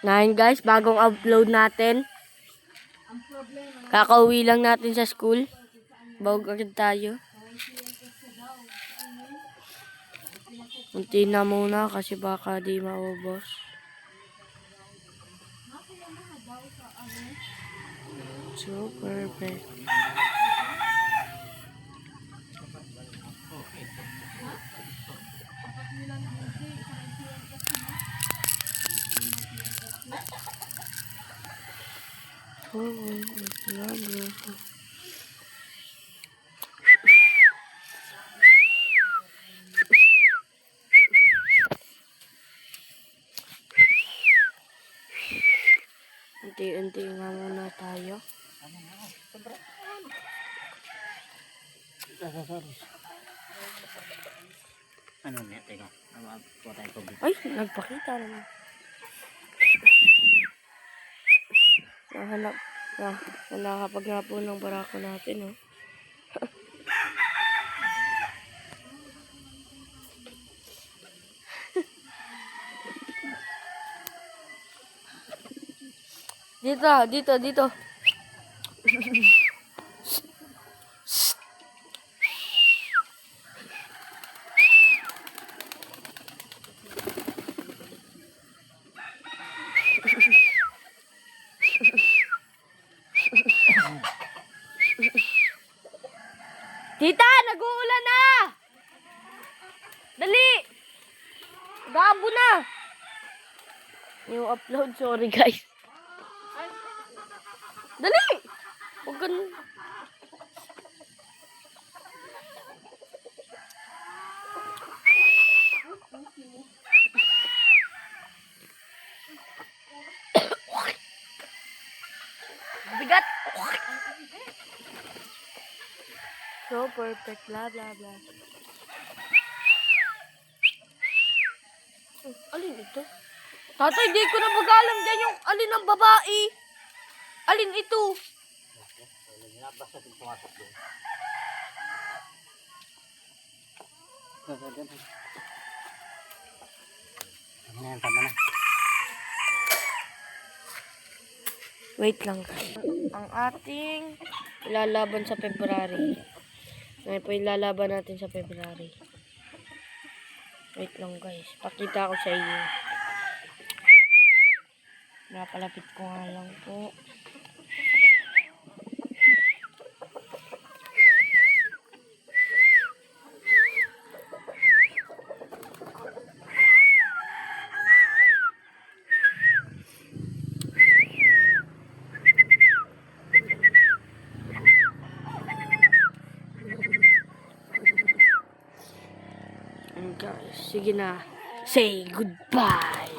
Ngayon guys, bagong upload natin. Kakauwi lang natin sa school. Bawag agad tayo. Unti na muna kasi baka di maubos. So perfect. Unti-unti nga muna tayo. Ano niya? Teka. Ay, nagpakita naman. Nahanap. Nakakapag nga po ng barako natin, oh. Dito. Tita, nag-uulan na! Dali! Gabo na! Yung upload, sorry guys. Dali! Huwag ganun. Bigat! So perfect, blah blah blah. Alin ito? Tatay, di ko na pag-alam dyan yung alin ang babae. Alin ito? Basta pumasok doon. Tama na. Wait lang guys. Ang ating ilalaban sa February. Ngayon po ilalaban natin sa February. Wait lang guys. Pakita ko sa iyo. Napalapit ko nga lang po. Guys, sige na. Say goodbye.